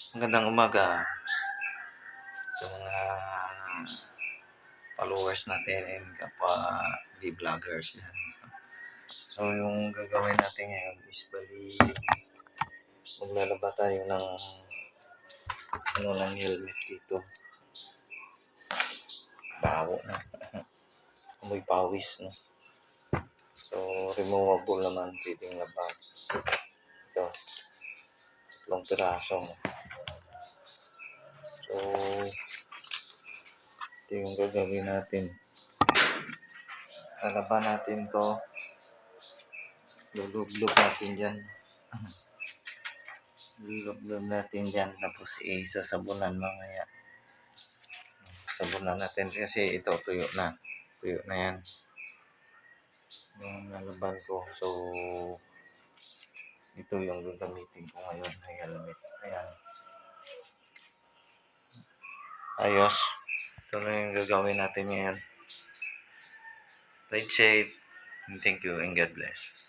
Magandang umaga sa mga followers natin and kapwa vloggers yan. So yung gagawin natin ngayon is bali maglalaba tayo ng ng helmet dito. Baho na. Amoy pawis, no? So removable naman, pwedeng laba. Ito. 3 piraso. So ito yung gagawin natin. Lalaban natin to. Lulublob natin dyan. Lulublob natin dyan. Tapos isasabunan mamaya. Sabunan natin kasi ito tuyo na. Tuyo na yan. Yung nalaban ko. So ito yung gagamitin ko ngayon. Helmet. Ayan. Ayos. Ito na yung gagawin natin ngayon. Ride safe. Thank you and God bless.